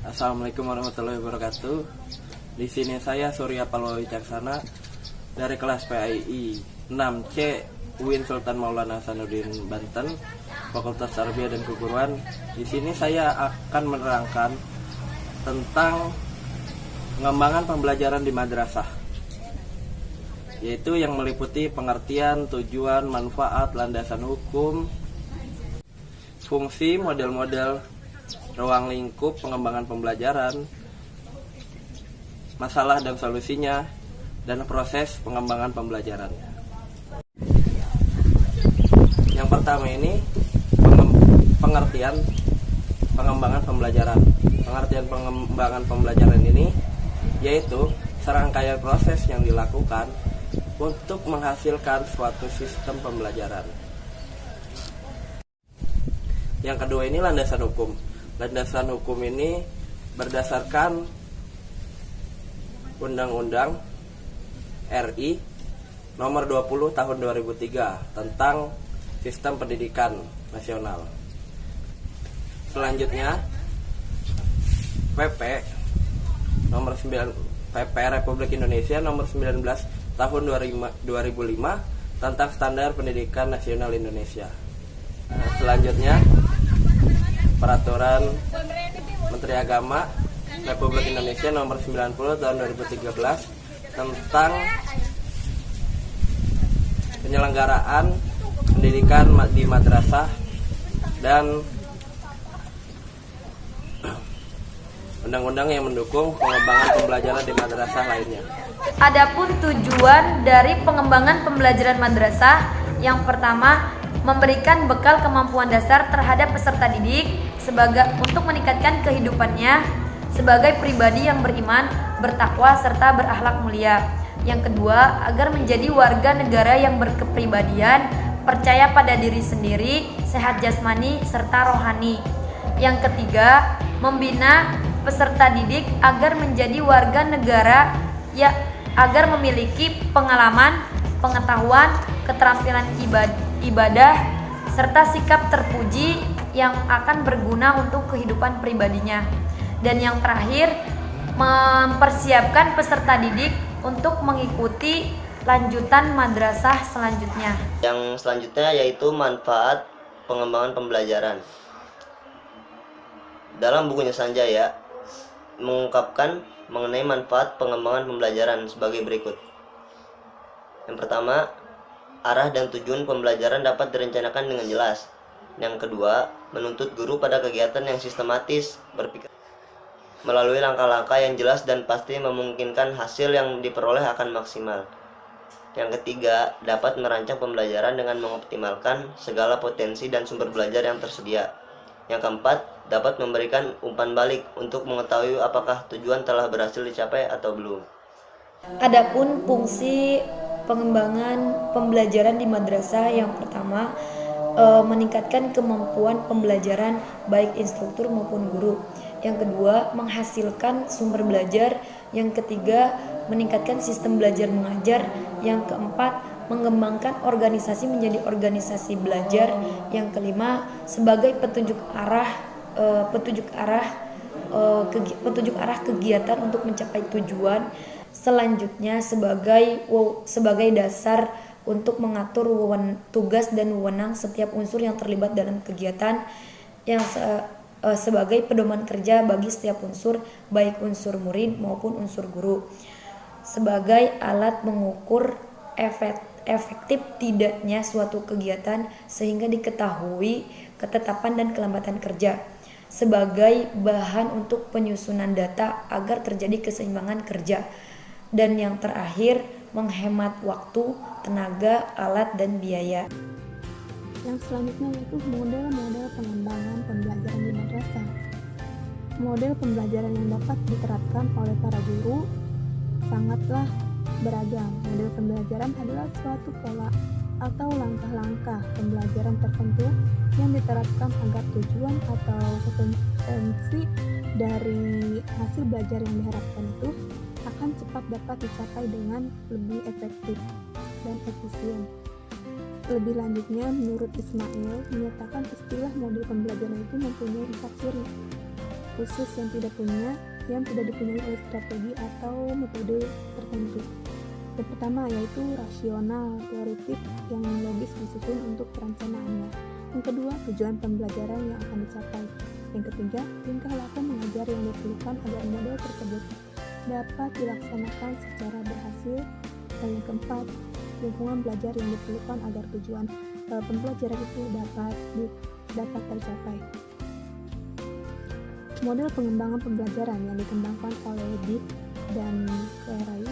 Assalamualaikum warahmatullahi wabarakatuh. Di sini saya Surya Paloh Wicaksana dari kelas PAI 6C UIN Sultan Maulana Hasanuddin Banten, Fakultas Tarbiyah dan Keguruan. Di sini saya akan menerangkan tentang pengembangan pembelajaran di madrasah, yaitu yang meliputi pengertian, tujuan, manfaat, landasan hukum, fungsi, model-model, ruang lingkup pengembangan pembelajaran, masalah dan solusinya, dan proses pengembangan pembelajaran. Yang pertama ini pengertian pengembangan pembelajaran. Pengertian pengembangan pembelajaran ini yaitu serangkaian proses yang dilakukan untuk menghasilkan suatu sistem pembelajaran. Yang kedua ini landasan hukum. Landasan hukum ini berdasarkan Undang-Undang RI Nomor 20 Tahun 2003 tentang Sistem Pendidikan Nasional. Selanjutnya PP Nomor 9 PP Republik Indonesia Nomor 19 Tahun 2005 tentang Standar Pendidikan Nasional Indonesia. Selanjutnya Peraturan Menteri Agama Republik Indonesia Nomor 90 Tahun 2013 tentang penyelenggaraan pendidikan di madrasah dan undang-undang yang mendukung pengembangan pembelajaran di madrasah lainnya. Adapun tujuan dari pengembangan pembelajaran madrasah, yang pertama, memberikan bekal kemampuan dasar terhadap peserta didik untuk meningkatkan kehidupannya sebagai pribadi yang beriman, bertakwa, serta berakhlak mulia. Yang kedua, agar menjadi warga negara yang berkepribadian, percaya pada diri sendiri, sehat jasmani, serta rohani. Yang ketiga, membina peserta didik agar menjadi warga negara agar memiliki pengalaman, pengetahuan, keterampilan ibadah, serta sikap terpuji yang akan berguna untuk kehidupan pribadinya. Dan yang terakhir, mempersiapkan peserta didik untuk mengikuti lanjutan madrasah selanjutnya. Yang selanjutnya yaitu manfaat pengembangan pembelajaran. Dalam bukunya Sanjaya mengungkapkan mengenai manfaat pengembangan pembelajaran sebagai berikut. Yang pertama, arah dan tujuan pembelajaran dapat direncanakan dengan jelas. Yang kedua, menuntut guru pada kegiatan yang sistematis, berpikir melalui langkah-langkah yang jelas dan pasti memungkinkan hasil yang diperoleh akan maksimal. Yang ketiga, dapat merancang pembelajaran dengan mengoptimalkan segala potensi dan sumber belajar yang tersedia. Yang keempat, dapat memberikan umpan balik untuk mengetahui apakah tujuan telah berhasil dicapai atau belum. Adapun fungsi pengembangan pembelajaran di madrasah, yang pertama, meningkatkan kemampuan pembelajaran baik instruktur maupun guru. Yang kedua, menghasilkan sumber belajar. Yang ketiga, meningkatkan sistem belajar mengajar. Yang keempat, mengembangkan organisasi menjadi organisasi belajar. Yang kelima, sebagai petunjuk arah kegiatan untuk mencapai tujuan. Selanjutnya sebagai dasar untuk mengatur tugas dan wewenang setiap unsur yang terlibat dalam kegiatan, yang sebagai pedoman kerja bagi setiap unsur, baik unsur murid maupun unsur guru, sebagai alat mengukur efektif tidaknya suatu kegiatan sehingga diketahui ketetapan dan kelambatan kerja, sebagai bahan untuk penyusunan data agar terjadi keseimbangan kerja, dan yang terakhir, menghemat waktu, tenaga, alat, dan biaya. Yang selanjutnya yaitu model-model pengembangan pembelajaran di madrasah. Model pembelajaran yang dapat diterapkan oleh para guru sangatlah beragam. Model pembelajaran adalah suatu pola atau langkah-langkah pembelajaran tertentu yang diterapkan agar tujuan atau potensi dari hasil belajar yang diharapkan itu akan cepat dapat dicapai dengan lebih efektif dan efisien. Lebih lanjutnya, menurut Ismail, menyatakan istilah model pembelajaran itu mempunyai 4 ciri. khusus yang tidak dipunyai oleh strategi atau metode tertentu. Yang pertama yaitu rasional, teoritik yang logis disusun untuk perencanaannya. Yang kedua, tujuan pembelajaran yang akan dicapai. Yang ketiga, tingkah laku mengajar yang diperlukan agar model tersebut dapat dilaksanakan secara berhasil. Dan yang keempat, lingkungan belajar yang diperlukan agar tujuan pembelajaran itu dapat tercapai. Model pengembangan pembelajaran yang dikembangkan oleh Dick dan Clary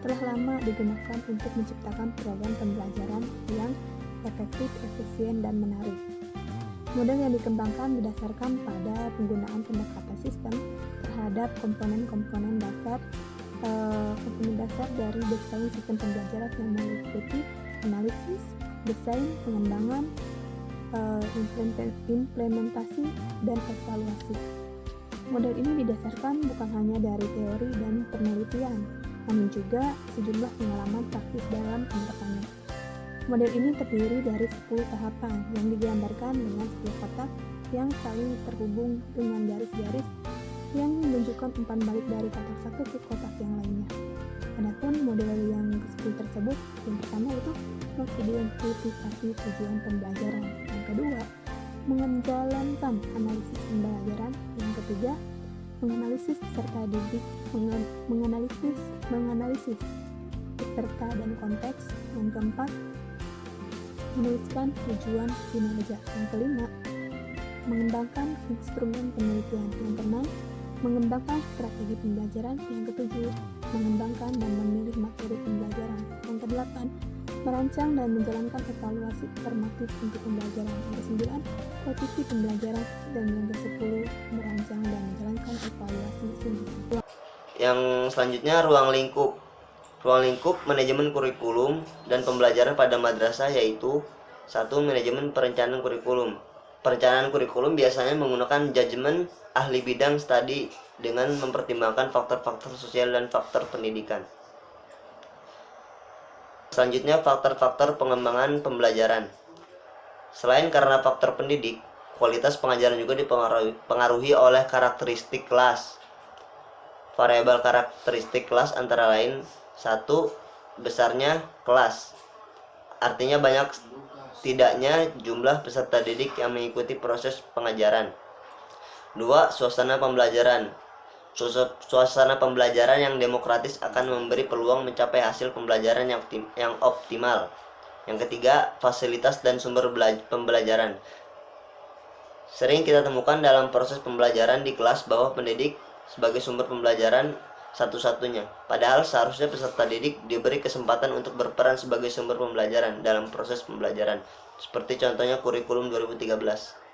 telah lama digunakan untuk menciptakan program pembelajaran yang efektif, efisien, dan menarik. Model yang dikembangkan didasarkan pada penggunaan pendekatan sistem terhadap komponen-komponen dasar dari desain sistem pembelajaran yang meliputi analisis, desain, pengembangan, implementasi, dan evaluasi. Model ini didasarkan bukan hanya dari teori dan penelitian, namun juga sejumlah pengalaman praktis dalam penerapkannya. Model ini terdiri dari 10 tahapan yang digambarkan dengan 10 kotak yang saling terhubung dengan garis-garis yang menunjukkan umpan balik dari kotak satu ke kotak yang lainnya. Adapun model yang ke-10 tersebut, yang pertama itu mengidentifikasi tujuan pembelajaran, yang kedua menjalankan analisis pembelajaran, yang ketiga menganalisis peserta didik, menganalisis peserta dan konteks, yang keempat menuliskan tujuan kinerja, yang kelima mengembangkan instrumen penelitian, yang keenam mengembangkan strategi pembelajaran, yang ketujuh mengembangkan dan memilih materi pembelajaran, yang kedelapan merancang dan menjalankan evaluasi formatif untuk pembelajaran, yang kesembilan revisi pembelajaran, dan yang ke-10 merancang dan menjalankan evaluasi sumber. Yang selanjutnya ruang lingkup. Ruang lingkup manajemen kurikulum dan pembelajaran pada madrasah yaitu 1. Manajemen perencanaan kurikulum. Perencanaan kurikulum biasanya menggunakan judgement ahli bidang studi dengan mempertimbangkan faktor-faktor sosial dan faktor pendidikan. Selanjutnya faktor-faktor pengembangan pembelajaran. Selain karena faktor pendidik, kualitas pengajaran juga dipengaruhi oleh karakteristik kelas. Variabel karakteristik kelas antara lain 1. Besarnya kelas, artinya banyak tidaknya jumlah peserta didik yang mengikuti proses pengajaran. 2. Suasana pembelajaran. Suasana pembelajaran yang demokratis akan memberi peluang mencapai hasil pembelajaran yang optimal. Yang ketiga, fasilitas dan sumber pembelajaran. Sering kita temukan dalam proses pembelajaran di kelas bahwa pendidik sebagai sumber pembelajaran satu-satunya. Padahal seharusnya peserta didik diberi kesempatan untuk berperan sebagai sumber pembelajaran dalam proses pembelajaran. Seperti contohnya kurikulum 2013.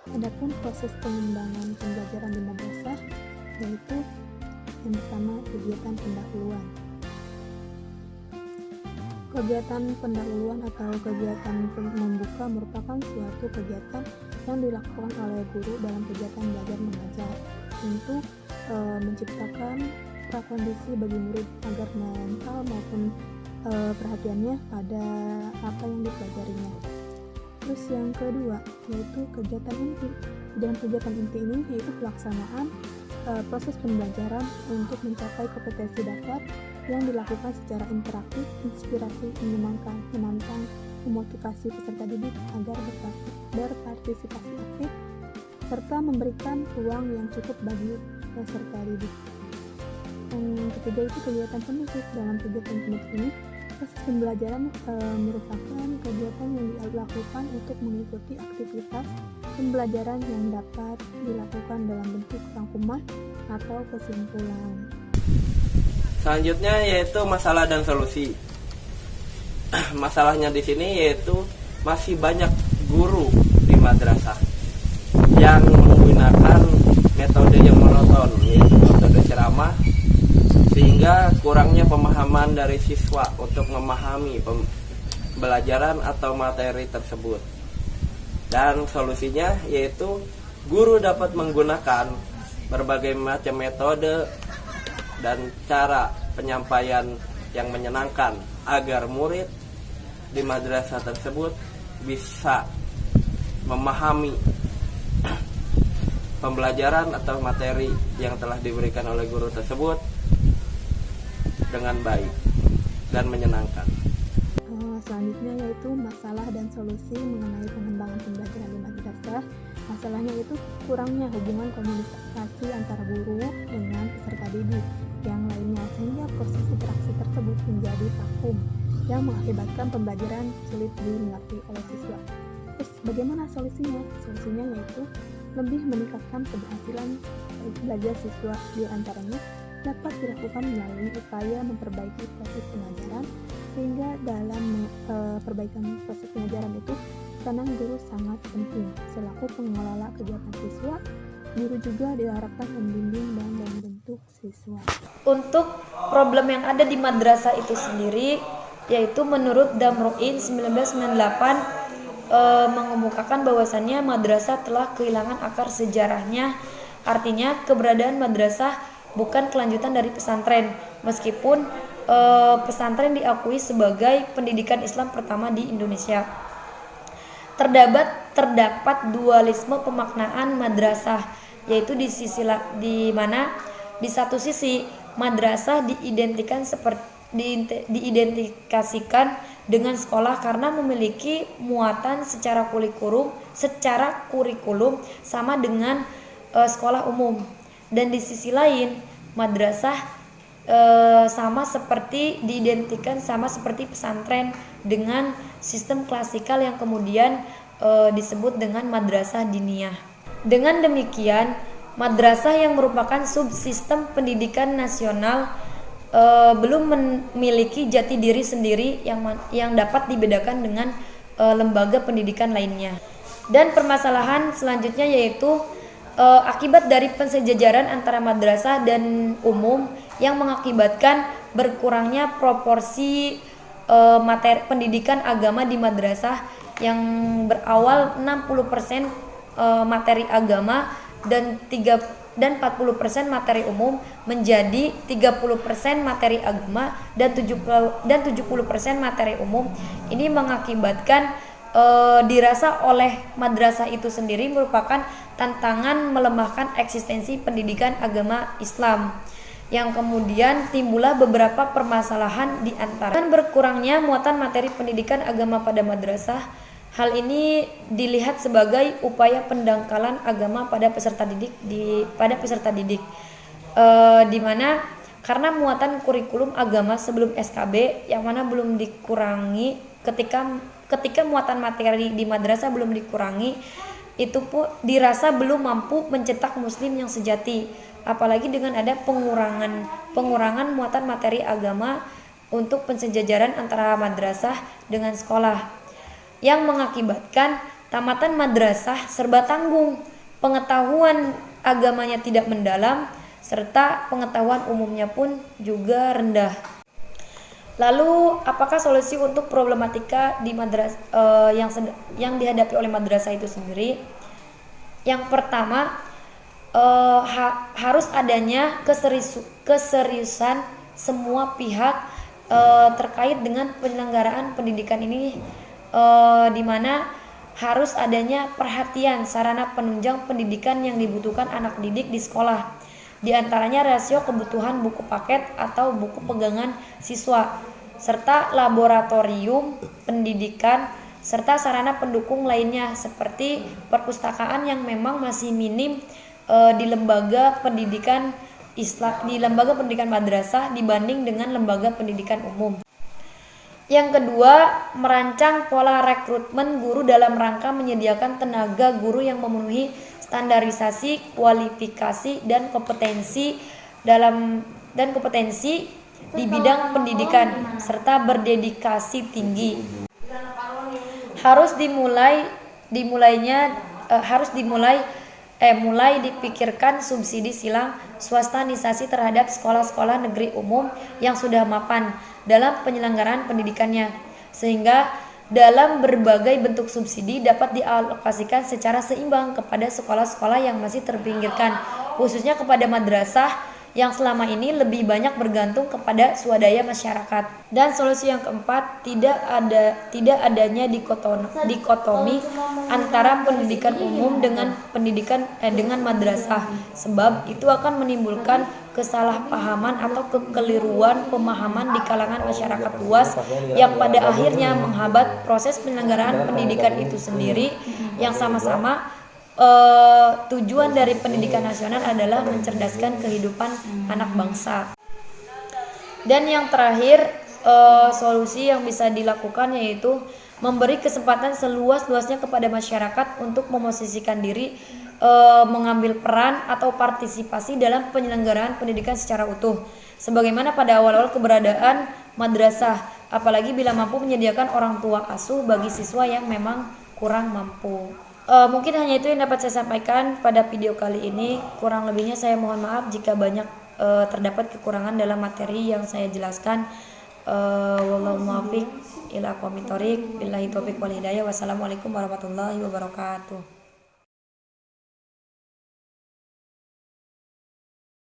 Adapun proses pengembangan pembelajaran di madrasah yaitu yang pertama kegiatan pendahuluan. Kegiatan pendahuluan atau kegiatan membuka merupakan suatu kegiatan yang dilakukan oleh guru dalam kegiatan belajar mengajar untuk menciptakan prakondisi bagi murid agar mental maupun perhatiannya pada apa yang dipelajarinya. Terus yang kedua yaitu kegiatan inti. Dalam kegiatan inti ini yaitu pelaksanaan proses pembelajaran untuk mencapai kompetensi dasar yang dilakukan secara interaktif, inspirasi, menyenangkan, menantang, memotivasi peserta didik agar berpartisipasi aktif, serta memberikan ruang yang cukup bagi peserta didik. Yang ketiga itu kegiatan penutup. Dalam kegiatan penutup ini proses pembelajaran merupakan kegiatan yang dilakukan untuk mengikuti aktivitas pembelajaran yang dapat dilakukan dalam bentuk rangkuman atau kesimpulan. Selanjutnya yaitu masalah dan solusi. Masalahnya di sini yaitu masih banyak guru di madrasah yang menggunakan metode yang monoton, yaitu metode ceramah, sehingga kurangnya pemahaman dari siswa untuk memahami pembelajaran atau materi tersebut. Dan solusinya yaitu guru dapat menggunakan berbagai macam metode dan cara penyampaian yang menyenangkan agar murid di madrasah tersebut bisa memahami pembelajaran atau materi yang telah diberikan oleh guru tersebut dengan baik dan menyenangkan. Selanjutnya yaitu masalah dan solusi mengenai pengembangan pembelajaran di madrasah. Masalahnya itu kurangnya hubungan komunikasi antara guru dengan peserta didik yang lainnya, sehingga proses interaksi tersebut menjadi vakum yang mengakibatkan pembelajaran sulit dimengerti oleh siswa. Terus bagaimana solusinya? Solusinya yaitu lebih meningkatkan keberhasilan belajar siswa, di antaranya dapat dilakukan melalui upaya memperbaiki proses pengajaran, sehingga dalam perbaikan proses pengajaran itu peran guru sangat penting selaku pengelola kegiatan siswa. Guru juga diharapkan membimbing dan membentuk siswa. Untuk problem yang ada di madrasah itu sendiri, yaitu menurut Damroin 1998 mengemukakan bahwasannya madrasah telah kehilangan akar sejarahnya. Artinya keberadaan madrasah bukan kelanjutan dari pesantren, meskipun pesantren diakui sebagai pendidikan Islam pertama di Indonesia. Terdapat dualisme pemaknaan madrasah, yaitu di mana di satu sisi madrasah diidentifikasikan dengan sekolah karena memiliki muatan secara kurikulum sama dengan sekolah umum, dan di sisi lain madrasah diidentikan sama seperti pesantren dengan sistem klasikal yang kemudian disebut dengan madrasah diniyah. Dengan demikian, madrasah yang merupakan subsistem pendidikan nasional belum memiliki jati diri sendiri yang dapat dibedakan dengan lembaga pendidikan lainnya. Dan permasalahan selanjutnya yaitu akibat dari pensejajaran antara madrasah dan umum yang mengakibatkan berkurangnya proporsi materi pendidikan agama di madrasah yang berawal 60% materi agama dan 40% materi umum menjadi 30% materi agama dan 70% materi umum. Ini mengakibatkan dirasa oleh madrasah itu sendiri merupakan tantangan melemahkan eksistensi pendidikan agama Islam, yang kemudian timbullah beberapa permasalahan di antara berkurangnya muatan materi pendidikan agama pada madrasah. Hal ini dilihat sebagai upaya pendangkalan agama pada peserta didik di mana karena muatan kurikulum agama sebelum SKB yang mana belum dikurangi ketika muatan materi di madrasah belum dikurangi, itu pun dirasa belum mampu mencetak muslim yang sejati, apalagi dengan ada pengurangan muatan materi agama untuk pensejajaran antara madrasah dengan sekolah, yang mengakibatkan tamatan madrasah serba tanggung, pengetahuan agamanya tidak mendalam, serta pengetahuan umumnya pun juga rendah. Lalu, apakah solusi untuk problematika di madrasah yang dihadapi oleh madrasah itu sendiri? Yang pertama, harus adanya keseriusan semua pihak terkait dengan penyelenggaraan pendidikan ini, di mana harus adanya perhatian sarana penunjang pendidikan yang dibutuhkan anak didik di sekolah, di antaranya rasio kebutuhan buku paket atau buku pegangan siswa, serta laboratorium pendidikan, serta sarana pendukung lainnya seperti perpustakaan yang memang masih minim di lembaga pendidikan madrasah dibanding dengan lembaga pendidikan umum. Yang kedua, merancang pola rekrutmen guru dalam rangka menyediakan tenaga guru yang memenuhi standarisasi, kualifikasi, dan kompetensi di bidang pendidikan serta berdedikasi tinggi. Mulai dipikirkan subsidi silang swastanisasi terhadap sekolah-sekolah negeri umum yang sudah mapan dalam penyelenggaraan pendidikannya, sehingga dalam berbagai bentuk subsidi dapat dialokasikan secara seimbang kepada sekolah-sekolah yang masih terpinggirkan, khususnya kepada madrasah yang selama ini lebih banyak bergantung kepada swadaya masyarakat. Dan solusi yang keempat, tidak adanya dikotomi antara pendidikan umum dengan dengan madrasah, sebab itu akan menimbulkan kesalahpahaman atau kekeliruan pemahaman di kalangan masyarakat luas yang pada akhirnya menghambat proses penyelenggaraan pendidikan itu sendiri, yang sama-sama tujuan dari pendidikan nasional adalah mencerdaskan kehidupan anak bangsa. Dan yang terakhir, solusi yang bisa dilakukan yaitu memberi kesempatan seluas-luasnya kepada masyarakat untuk memosisikan diri, mengambil peran atau partisipasi dalam penyelenggaraan pendidikan secara utuh, sebagaimana pada awal-awal keberadaan madrasah, apalagi bila mampu menyediakan orang tua asuh bagi siswa yang memang kurang mampu. Mungkin hanya itu yang dapat saya sampaikan pada video kali ini. Kurang lebihnya saya mohon maaf jika banyak terdapat kekurangan dalam materi yang saya jelaskan. Wallahu muwaffiq ila aqwamit thoriq. Billahi taufiq wal hidayah. Wassalamualaikum warahmatullahi wabarakatuh.